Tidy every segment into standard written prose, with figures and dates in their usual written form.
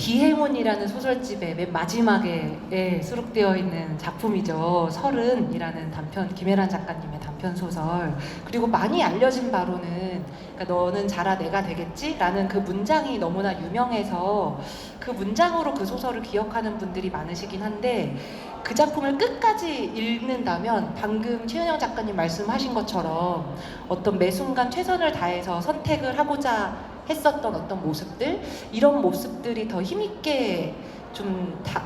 비행운이라는 소설집의 맨 마지막에 수록되어 있는 작품이죠. 서른이라는 단편, 김혜란 작가님의 단편 소설. 그리고 많이 알려진 바로는 그러니까 너는 자라 내가 되겠지? 라는 그 문장이 너무나 유명해서 그 문장으로 그 소설을 기억하는 분들이 많으시긴 한데, 그 작품을 끝까지 읽는다면 방금 최은영 작가님 말씀하신 것처럼 어떤 매 순간 최선을 다해서 선택을 하고자 했었던 어떤 모습들, 이런 모습들이 더 힘있게 좀 다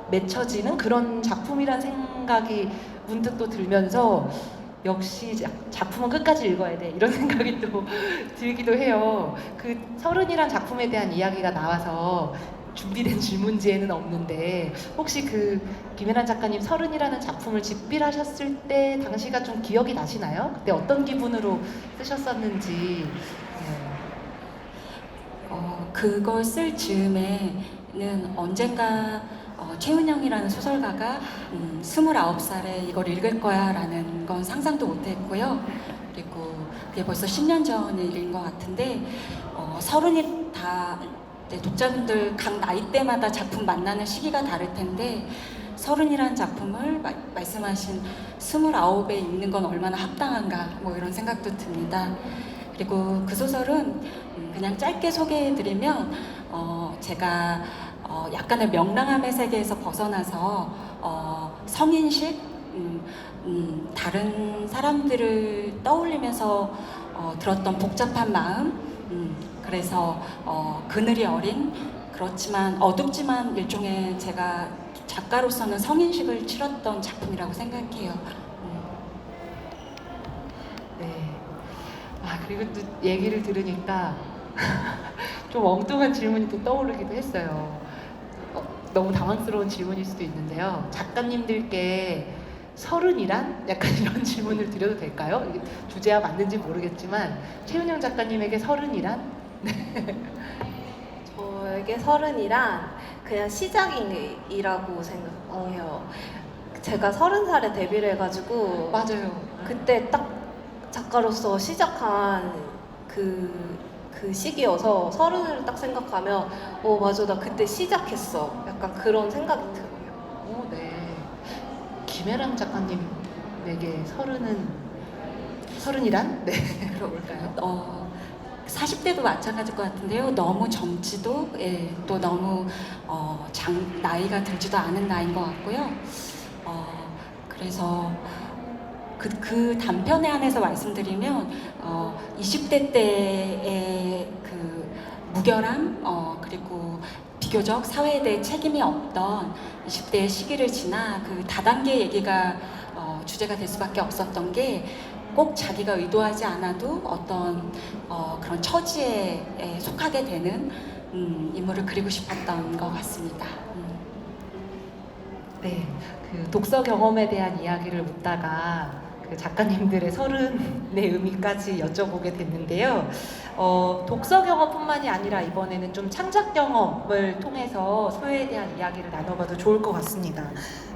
맺혀지는 그런 작품이란 생각이 문득 또 들면서, 역시 작품은 끝까지 읽어야 돼, 이런 생각이 또 들기도 해요. 그 서른이란 작품에 대한 이야기가 나와서 준비된 질문지에는 없는데, 혹시 그 김혜란 작가님 서른이라는 작품을 집필하셨을 때 당시가 좀 기억이 나시나요? 그때 어떤 기분으로 쓰셨었는지. 네. 그걸 쓸 즈음에는 언젠가 최은영이라는 소설가가 29살에 이걸 읽을 거야 라는 건 상상도 못했고요. 그리고 그게 벌써 10년 전의 일인 것 같은데, 서른이 다 독자분들 각 나이대마다 작품 만나는 시기가 다를 텐데, 서른이라는 작품을 말씀하신 29에 읽는 건 얼마나 합당한가, 뭐 이런 생각도 듭니다. 그리고 그 소설은 그냥 짧게 소개해드리면, 제가 약간의 명랑함의 세계에서 벗어나서 성인식, 다른 사람들을 떠올리면서 들었던 복잡한 마음, 그래서 그늘이 어린, 그렇지만 어둡지만 일종의 제가 작가로서는 성인식을 치렀던 작품이라고 생각해요. 네. 그리고 또 얘기를 들으니까 좀 엉뚱한 질문이 또 떠오르기도 했어요. 너무 당황스러운 질문일 수도 있는데요. 작가님들께 서른이란? 약간 이런 질문을 드려도 될까요? 이게 주제와 맞는지 모르겠지만, 최은영 작가님에게 서른이란? 저에게 서른이란 그냥 시작이라고 생각해요. 제가 30살에 데뷔를 해가지고 맞아요. 그때 딱 작가로서 시작한 그 시기여서 서른을 딱 생각하면 맞아, 나 그때 시작했어, 약간 그런 생각이 들어요. 오, 네. 김혜란 작가님에게 서른이란? 네. 그럴까요? 40대도 마찬가지일 것 같은데요. 너무 젊지도, 또 너무 나이가 들지도 않은 나이인 것 같고요. 그래서 그 단편에 한해서 말씀드리면 20대 때의 그 무결함, 그리고 비교적 사회에 대해 책임이 없던 20대의 시기를 지나 그 다단계 얘기가 주제가 될 수밖에 없었던 게, 꼭 자기가 의도하지 않아도 어떤 그런 처지에 속하게 되는 인물을 그리고 싶었던 것 같습니다. 네, 그 독서 경험에 대한 이야기를 묻다가 그 작가님들의 서른의 의미까지 여쭤보게 됐는데요. 독서 경험뿐만이 아니라 이번에는 좀 창작 경험을 통해서 소유에 대한 이야기를 나눠봐도 좋을 것 같습니다.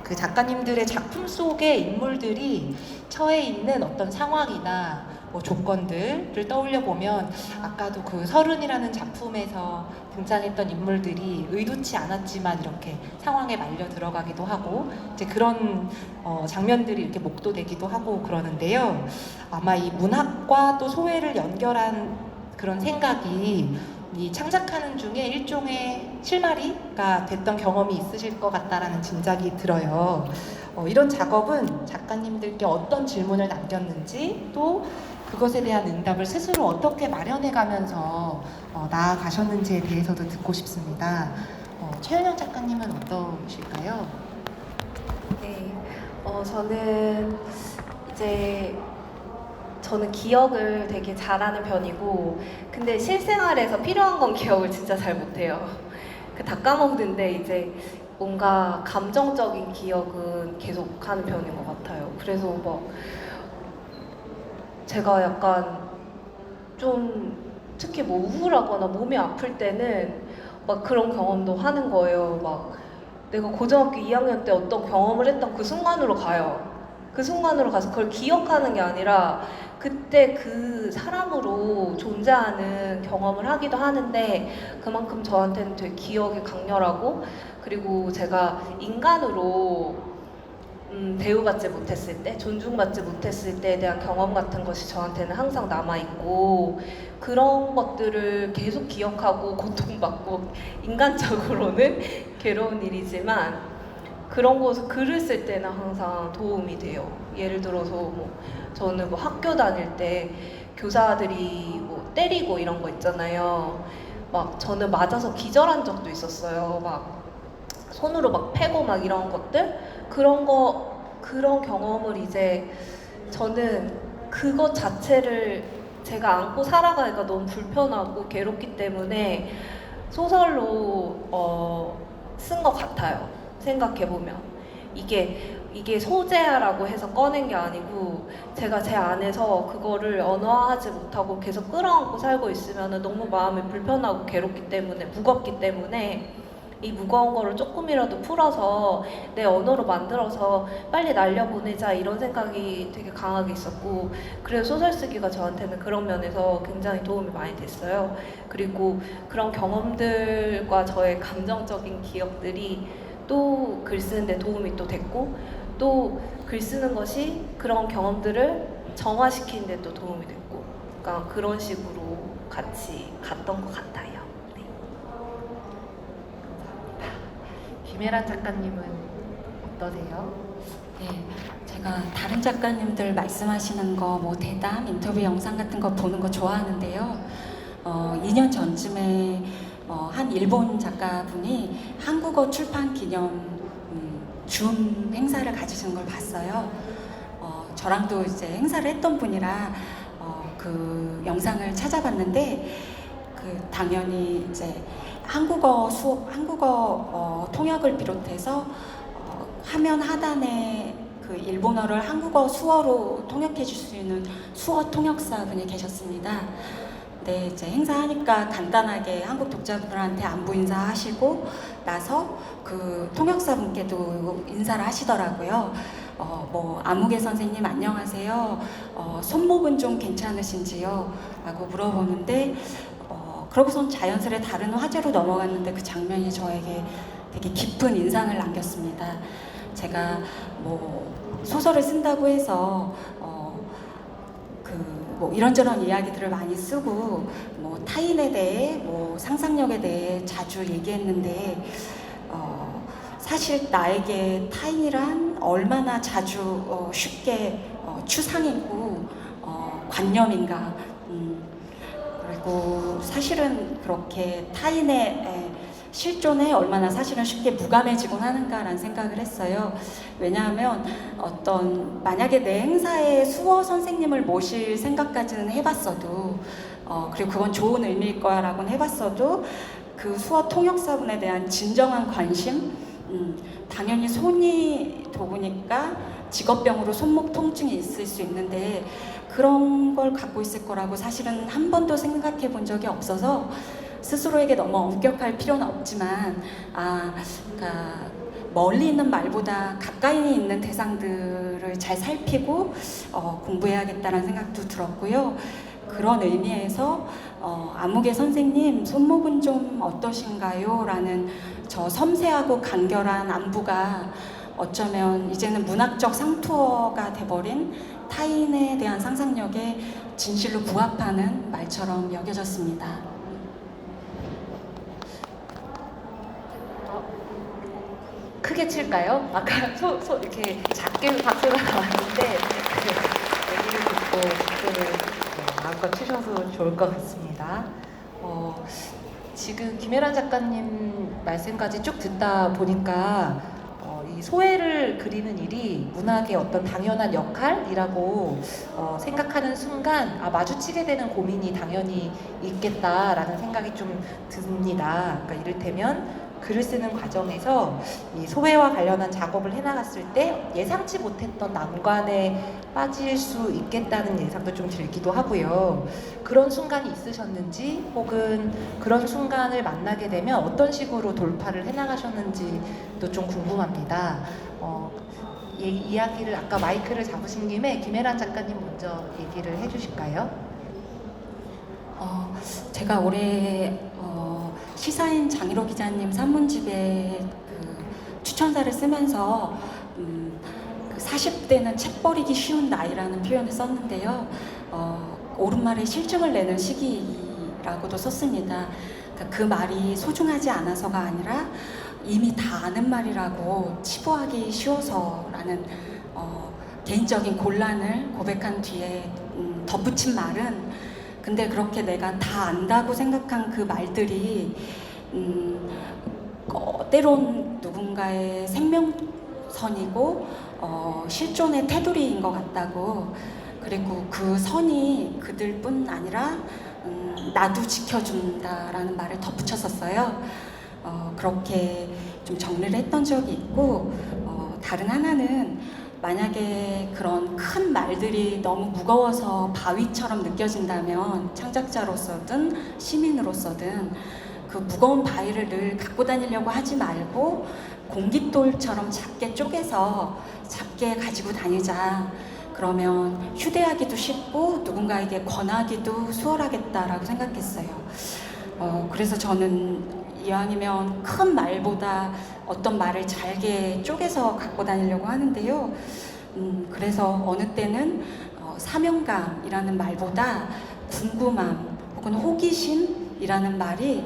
그 작가님들의 작품 속의 인물들이 처해 있는 어떤 상황이나 뭐 조건들을 떠올려 보면, 아까도 그 서른이라는 작품에서 등장했던 인물들이 의도치 않았지만 이렇게 상황에 말려 들어가기도 하고, 이제 그런 장면들이 이렇게 목도되기도 하고 그러는데요. 아마 이 문학과 또 소외를 연결한 그런 생각이 이 창작하는 중에 일종의 실마리가 됐던 경험이 있으실 것 같다라는 짐작이 들어요. 이런 작업은 작가님들께 어떤 질문을 남겼는지, 또 그것에 대한 응답을 스스로 어떻게 마련해가면서 나아가셨는지에 대해서도 듣고 싶습니다. 최은영 작가님은 어떠실까요? 네, 저는 기억을 되게 잘하는 편이고, 근데 실생활에서 필요한 건 기억을 진짜 잘 못해요. 다 까먹는데 이제 뭔가 감정적인 기억은 계속 하는 편인 것 같아요. 그래서 막 제가 약간 좀 특히 뭐 우울하거나 몸이 아플 때는 막 그런 경험도 하는 거예요. 막 내가 고등학교 2학년 때 어떤 경험을 했던 그 순간으로 가요. 그 순간으로 가서 그걸 기억하는 게 아니라 그때 그 사람으로 존재하는 경험을 하기도 하는데 그만큼 저한테는 되게 기억이 강렬하고 그리고 제가 인간으로 대우받지 못했을 때, 존중받지 못했을 때에 대한 경험 같은 것이 저한테는 항상 남아있고 그런 것들을 계속 기억하고 고통받고 인간적으로는 괴로운 일이지만 그런 곳을 글을 쓸 때는 항상 도움이 돼요. 예를 들어서 뭐 저는 뭐 학교 다닐 때 교사들이 뭐 때리고 이런 거 있잖아요. 막 저는 맞아서 기절한 적도 있었어요. 막 손으로 막 패고 막 이런 것들 그런 경험을 이제 저는 그것 자체를 제가 안고 살아가기가 너무 불편하고 괴롭기 때문에 소설로 쓴 것 같아요. 생각해 보면 이게 소재라고 해서 꺼낸 게 아니고 제가 제 안에서 그거를 언어화하지 못하고 계속 끌어안고 살고 있으면 너무 마음이 불편하고 괴롭기 때문에 무겁기 때문에 이 무거운 거를 조금이라도 풀어서 내 언어로 만들어서 빨리 날려보내자 이런 생각이 되게 강하게 있었고 그래서 소설 쓰기가 저한테는 그런 면에서 굉장히 도움이 많이 됐어요. 그리고 그런 경험들과 저의 감정적인 기억들이 또 글 쓰는데 도움이 또 됐고 또 글 쓰는 것이 그런 경험들을 정화시키는 데 또 도움이 됐고 그러니까 그런 식으로 같이 갔던 것 같아요. 네. 김혜란 작가님은 어떠세요? 네, 제가 다른 작가님들 말씀하시는 거, 뭐 대담, 인터뷰 영상 같은 거 보는 거 좋아하는데요. 2년 전쯤에 한 일본 작가분이 한국어 출판 기념 줌 행사를 가지신 걸 봤어요. 저랑도 이제 행사를 했던 분이라 그 영상을 찾아봤는데 당연히 이제 한국어 통역을 비롯해서 화면 하단에 그 일본어를 한국어 수어로 통역해 줄 수 있는 수어 통역사 분이 계셨습니다. 네, 이제 행사하니까 간단하게 한국 독자분들한테 안부 인사하시고 나서 그 통역사분께도 인사를 하시더라고요. 뭐 아무개 선생님 안녕하세요. 손목은 좀 괜찮으신지요? 라고 물어보는데 그러고선 자연스레 다른 화제로 넘어갔는데 그 장면이 저에게 되게 깊은 인상을 남겼습니다. 제가 뭐 소설을 쓴다고 해서 뭐 이런저런 이야기들을 많이 쓰고 뭐 타인에 대해 뭐 상상력에 대해 자주 얘기했는데 사실 나에게 타인이란 얼마나 자주 쉽게 추상이고 관념인가 그리고 사실은 그렇게 타인의 실존에 얼마나 사실은 쉽게 무감해지곤 하는가라는 생각을 했어요. 왜냐하면 만약에 내 행사에 수어 선생님을 모실 생각까지는 해봤어도 그리고 그건 좋은 의미일 거야라고는 해봤어도 그 수어 통역사분에 대한 진정한 관심 당연히 손이 좁으니까 직업병으로 손목 통증이 있을 수 있는데 그런 걸 갖고 있을 거라고 사실은 한 번도 생각해 본 적이 없어서 스스로에게 너무 엄격할 필요는 없지만 그러니까 멀리 있는 말보다 가까이 있는 대상들을 잘 살피고 공부해야겠다는 생각도 들었고요. 그런 의미에서 아무개 선생님 손목은 좀 어떠신가요? 라는 저 섬세하고 간결한 안부가 어쩌면 이제는 문학적 상투어가 돼버린 타인에 대한 상상력에 진실로 부합하는 말처럼 여겨졌습니다. 크게 칠까요? 아까 이렇게 작게 박수가 나왔는데 얘기를 듣고 박수를 마음껏 치셔서 좋을 것 같습니다. 지금 김혜란 작가님 말씀까지 쭉 듣다 보니까 이 소외를 그리는 일이 문학의 어떤 당연한 역할이라고 생각하는 순간 마주치게 되는 고민이 당연히 있겠다라는 생각이 좀 듭니다. 그러니까 이를테면 글을 쓰는 과정에서 이 소외와 관련한 작업을 해나갔을 때 예상치 못했던 난관에 빠질 수 있겠다는 예상도 좀 들기도 하고요. 그런 순간이 있으셨는지 혹은 그런 순간을 만나게 되면 어떤 식으로 돌파를 해나가셨는지도 좀 궁금합니다. 이야기를 아까 마이크를 잡으신 김에 김혜란 작가님 먼저 얘기를 해주실까요? 제가 올해 시사인 장희로 기자님 산문집에 그 추천사를 쓰면서 그 40대는 책 버리기 쉬운 나이라는 표현을 썼는데요. 오른말에 실증을 내는 시기라고도 썼습니다. 그러니까 그 말이 소중하지 않아서가 아니라 이미 다 아는 말이라고 치부하기 쉬워서라는 개인적인 곤란을 고백한 뒤에 덧붙인 말은, 근데 그렇게 내가 다 안다고 생각한 그 말들이 때론 누군가의 생명선이고 실존의 테두리인 것 같다고, 그리고 그 선이 그들뿐 아니라 나도 지켜준다라는 말을 덧붙였었어요. 그렇게 좀 정리를 했던 적이 있고, 다른 하나는 만약에 그런 큰 말들이 너무 무거워서 바위처럼 느껴진다면 창작자로서든 시민으로서든 그 무거운 바위를 늘 갖고 다니려고 하지 말고 공깃돌처럼 작게 쪼개서 작게 가지고 다니자. 그러면 휴대하기도 쉽고 누군가에게 권하기도 수월하겠다라고 생각했어요. 그래서 저는 이왕이면 큰 말보다 어떤 말을 잘게 쪼개서 갖고 다니려고 하는데요. 그래서 어느 때는 사명감이라는 말보다 궁금함 혹은 호기심이라는 말이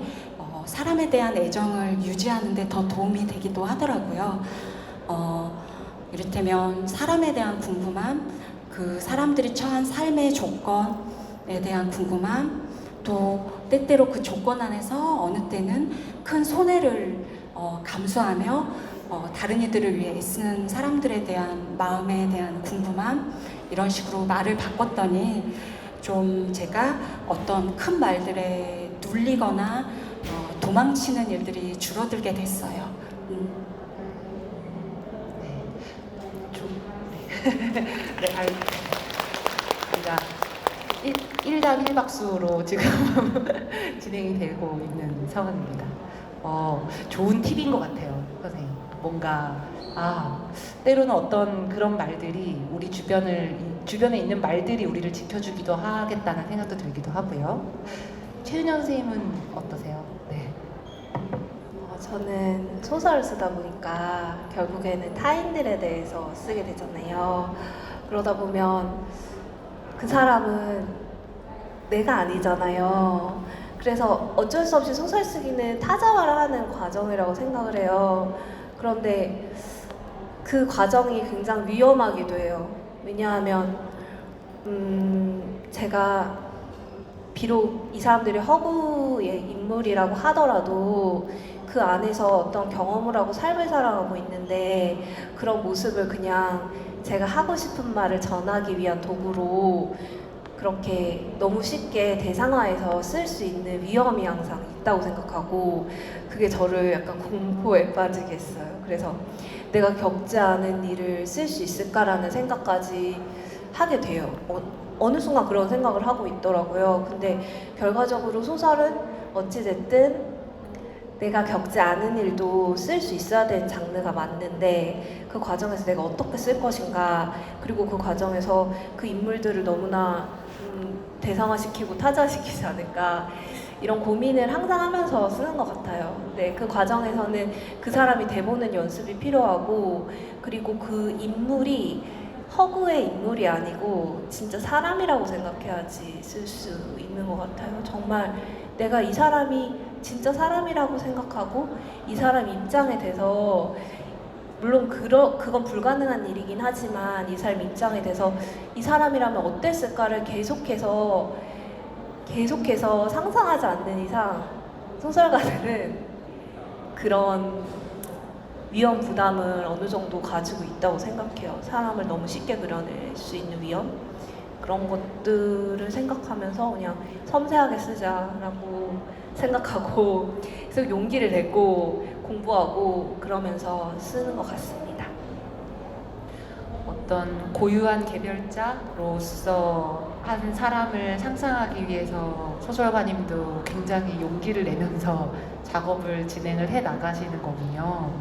사람에 대한 애정을 유지하는 데 더 도움이 되기도 하더라고요. 이를테면 사람에 대한 궁금함, 그 사람들이 처한 삶의 조건에 대한 궁금함, 또 때때로 그 조건 안에서 어느 때는 큰 손해를 감수하며 다른 이들을 위해 애쓰는 사람들에 대한 마음에 대한 궁금함, 이런 식으로 말을 바꿨더니 좀 제가 어떤 큰 말들에 눌리거나 도망치는 일들이 줄어들게 됐어요. 네, 저희가 1단 1박수로 지금 진행이 되고 있는 상황입니다. 좋은 팁인 것 같아요, 선생님. 뭔가 때로는 어떤 그런 말들이 우리 주변에 있는 말들이 우리를 지켜주기도 하겠다는 생각도 들기도 하고요. 최은영 선생님은 어떠세요? 네. 저는 소설을 쓰다 보니까 결국에는 타인들에 대해서 쓰게 되잖아요. 그러다 보면 그 사람은 내가 아니잖아요. 그래서 어쩔 수 없이 소설 쓰기는 타자화하는 과정이라고 생각을 해요. 그런데 그 과정이 굉장히 위험하기도 해요. 왜냐하면 제가 비록 이 사람들이 허구의 인물이라고 하더라도 그 안에서 어떤 경험을 하고 삶을 살아가고 있는데, 그런 모습을 그냥 제가 하고 싶은 말을 전하기 위한 도구로 그렇게 너무 쉽게 대상화해서 쓸 수 있는 위험이 항상 있다고 생각하고, 그게 저를 약간 공포에 빠지게 했어요. 그래서 내가 겪지 않은 일을 쓸 수 있을까라는 생각까지 하게 돼요. 어느 순간 그런 생각을 하고 있더라고요. 근데 결과적으로 소설은 어찌됐든 내가 겪지 않은 일도 쓸 수 있어야 되는 장르가 맞는데, 그 과정에서 내가 어떻게 쓸 것인가, 그리고 그 과정에서 그 인물들을 너무나 대상화시키고 타자시키지 않을까, 이런 고민을 항상 하면서 쓰는 것 같아요. 근데 그 과정에서는 그 사람이 돼보는 연습이 필요하고, 그리고 그 인물이 허구의 인물이 아니고 진짜 사람이라고 생각해야지 쓸 수 있는 것 같아요. 정말 내가 이 사람이 진짜 사람이라고 생각하고 이 사람 입장에 대해서, 물론 그건 불가능한 일이긴 하지만 이 사람 입장에 대해서 이 사람이라면 어땠을까를 계속해서 상상하지 않는 이상 소설가들은 그런 위험 부담을 어느 정도 가지고 있다고 생각해요. 사람을 너무 쉽게 그려낼 수 있는 위험, 그런 것들을 생각하면서 그냥 섬세하게 쓰자라고 생각하고 계속 용기를 내고 공부하고 그러면서 쓰는 것 같습니다. 어떤 고유한 개별자로서 한 사람을 상상하기 위해서 소설가님도 굉장히 용기를 내면서 작업을 진행을 해 나가시는 거군요.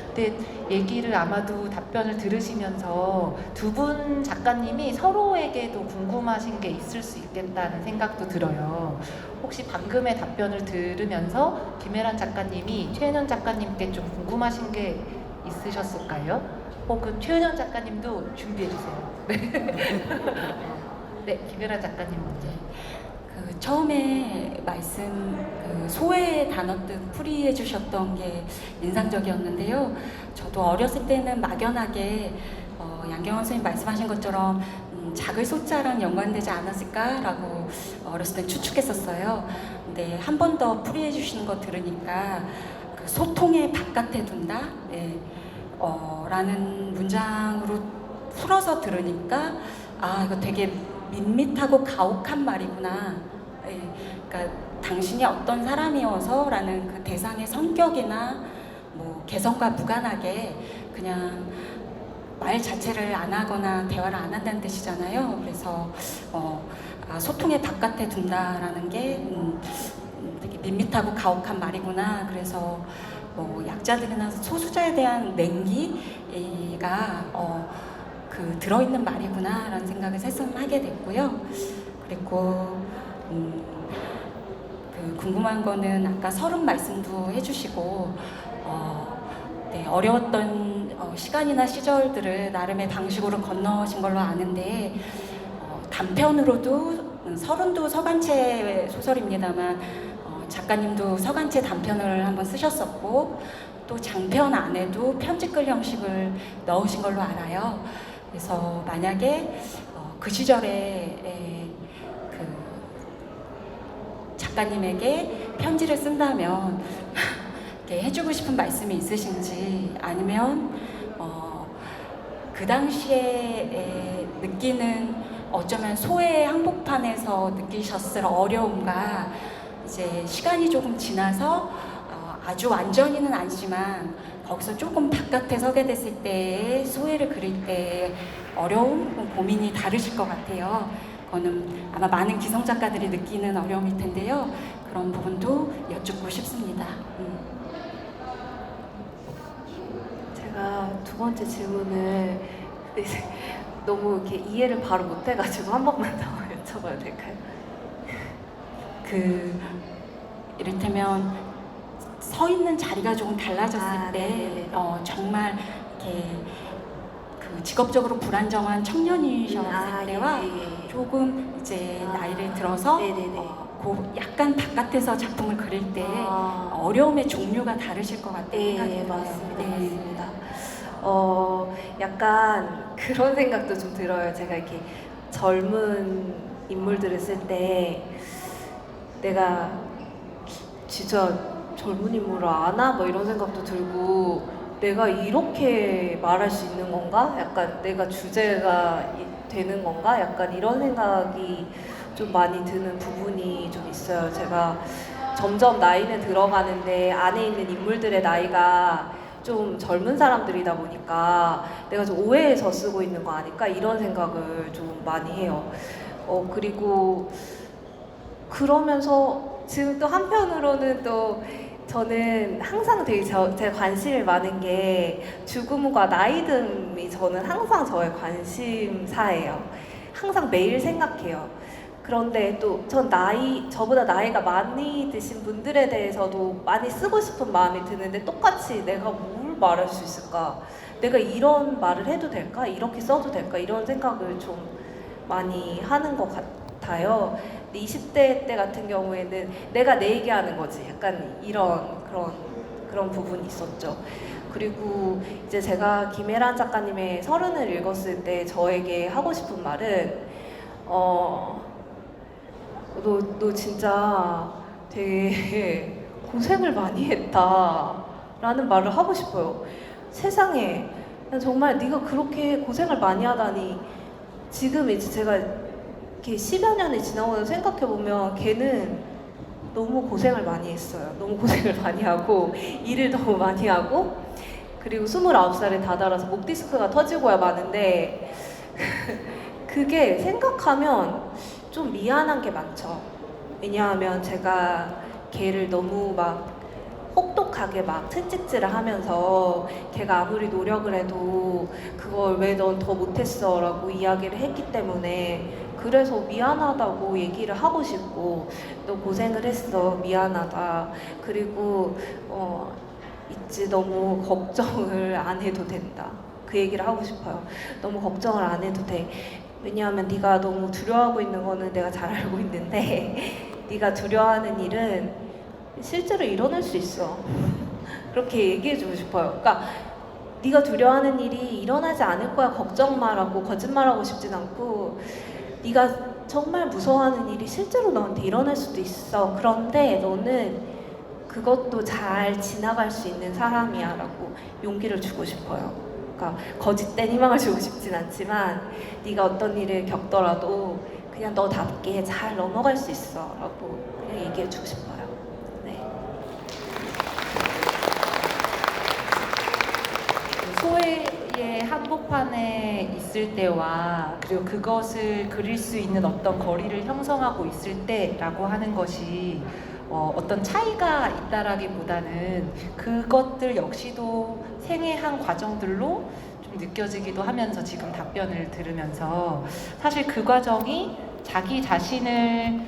근데 그때 얘기를 아마도 답변을 들으시면서 두 분 작가님이 서로에게도 궁금하신 게 있을 수 있겠다는 생각도 들어요. 혹시 방금의 답변을 들으면서 김혜란 작가님이 최은영 작가님께 좀 궁금하신 게 있으셨을까요? 혹은 최은영 작가님도 준비해 주세요. 네, 김혜란 작가님 먼저. 그 처음에 말씀 그 소외 단어 뜻 풀이해 주셨던 게 인상적이었는데요. 저도 어렸을 때는 막연하게 양경원 선생님 말씀하신 것처럼 작을 소자랑 연관되지 않았을까라고 어렸을 때 추측했었어요. 근데 한 번 더 풀이해 주시는 거 들으니까 그 소통의 바깥에 둔다 라는 문장으로 풀어서 들으니까 아 이거 되게 밋밋하고 가혹한 말이구나. 예, 그러니까 당신이 어떤 사람이어서라는 그 대상의 성격이나 뭐 개성과 무관하게 그냥 말 자체를 안 하거나 대화를 안 한다는 뜻이잖아요. 그래서 소통의 바깥에 둔다라는 게 되게 밋밋하고 가혹한 말이구나. 그래서 뭐 약자들이나 소수자에 대한 냉기가 그 들어있는 말이구나라는 생각을 새삼하게 됐고요. 그리고 그 궁금한 거는 아까 서른 말씀도 해주시고 네, 어려웠던 시간이나 시절들을 나름의 방식으로 건너신 걸로 아는데 단편으로도 서른도 서간체 소설입니다만 작가님도 서간체 단편을 한번 쓰셨었고 또 장편 안에도 편집글 형식을 넣으신 걸로 알아요. 그래서 만약에 그 시절에 그 작가님에게 편지를 쓴다면 이렇게 해주고 싶은 말씀이 있으신지 아니면 그 당시에 느끼는 어쩌면 소외 한복판에서 느끼셨을 어려움과 이제 시간이 조금 지나서 아주 완전히는 아니지만 거기서 조금 바깥에 서게 됐을 때의 소외를 그릴 때 어려움, 고민이 다르실 것 같아요. 그거는 아마 많은 기성 작가들이 느끼는 어려움일 텐데요. 그런 부분도 여쭙고 싶습니다. 제가 두 번째 질문을 너무 이렇게 이해를 바로 못해가지고 한 번만 더 여쭤봐도 될까요? 그 이를테면 서 있는 자리가 조금 달라졌을 때 정말 이렇게 그 직업적으로 불안정한 청년이셨을 때와 조금 이제 나이를 들어서 약간 바깥에서 작품을 그릴 때 어려움의 종류가 다르실 것 같다는 생각이 들어요. 맞습니다. 네. 맞습니다. 약간 그런 생각도 좀 들어요. 제가 이렇게 젊은 인물들을 쓸 때 내가 진짜 젊은 인물을 아나? 뭐 이런 생각도 들고 내가 이렇게 말할 수 있는 건가? 약간 내가 주제가 되는 건가? 약간 이런 생각이 좀 많이 드는 부분이 좀 있어요. 제가 점점 나이는 들어가는데 안에 있는 인물들의 나이가 좀 젊은 사람들이다 보니까 내가 좀 오해해서 쓰고 있는 거 아닐까? 이런 생각을 좀 많이 해요. 그리고 그러면서 지금 또 한편으로는 또 저는 항상 되게 제 관심이 많은 게 죽음과 나이듦이 저는 항상 저의 관심사예요. 항상 매일 생각해요. 그런데 또 전 저보다 나이가 많이 드신 분들에 대해서도 많이 쓰고 싶은 마음이 드는데 똑같이 내가 뭘 말할 수 있을까? 내가 이런 말을 해도 될까? 이렇게 써도 될까? 이런 생각을 좀 많이 하는 것 같아요. 20대 때 같은 경우에는 내가 내 얘기하는 거지. 약간 그런 부분이 있었죠. 그리고 이제 제가 김혜란 작가님의 서른을 읽었을 때 저에게 하고 싶은 말은 너 진짜 되게 고생을 많이 했다 라는 말을 하고 싶어요. 세상에 난 정말 네가 그렇게 고생을 많이 하다니. 지금 이제 제가 이렇게 10여 년이 지나고 생각해보면 걔는 너무 고생을 많이 했어요. 너무 고생을 많이 하고 일을 너무 많이 하고 그리고 29살에 다다라서 목 디스크가 터지고야 마는데 그게 생각하면 좀 미안한 게 많죠. 왜냐하면 제가 걔를 너무 막 혹독하게 막 채찍질을 하면서 걔가 아무리 노력을 해도 그걸 왜 넌 더 못했어 라고 이야기를 했기 때문에 그래서 미안하다고 얘기를 하고 싶고 너 고생을 했어 미안하다 그리고 있지 너무 걱정을 안 해도 된다 그 얘기를 하고 싶어요. 너무 걱정을 안 해도 돼. 왜냐하면 네가 너무 두려워하고 있는 거는 내가 잘 알고 있는데 네가 두려워하는 일은 실제로 일어날 수 있어. 그렇게 얘기해주고 싶어요. 그러니까 네가 두려워하는 일이 일어나지 않을 거야 걱정 마라고 거짓말하고 싶진 않고 네가 정말 무서워하는 일이 실제로 너한테 일어날 수도 있어. 그런데 너는 그것도 잘 지나갈 수 있는 사람이야 라고 용기를 주고 싶어요. 그러니까 거짓된 희망을 주고 싶진 않지만 네가 어떤 일을 겪더라도 그냥 너답게 잘 넘어갈 수 있어 라고 그냥 얘기해 주고 싶어요. 네. 소외의 한복판에 있을 때와 그리고 그것을 그릴 수 있는 어떤 거리를 형성하고 있을 때라고 하는 것이 어떤 차이가 있다라기보다는 그것들 역시도 생애 한 과정들로 좀 느껴지기도 하면서 지금 답변을 들으면서 사실 그 과정이 자기 자신을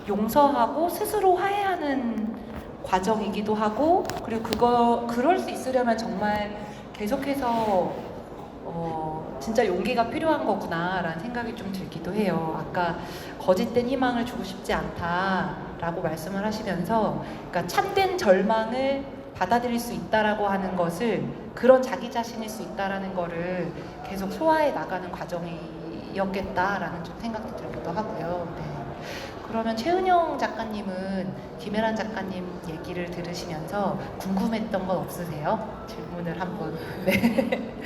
용서하고 스스로 화해하는 과정이기도 하고 그리고 그럴 수 있으려면 정말 계속해서 진짜 용기가 필요한 거구나라는 생각이 좀 들기도 해요. 아까 거짓된 희망을 주고 싶지 않다라고 말씀을 하시면서 그러니까 참된 절망을 받아들일 수 있다라고 하는 것을 그런 자기 자신일 수 있다라는 거를 계속 소화해 나가는 과정이었겠다라는 좀 생각도 들기도 하고요. 네. 그러면 최은영 작가님은 김혜란 작가님 얘기를 들으시면서 궁금했던 건 없으세요? 질문을 한번. 네.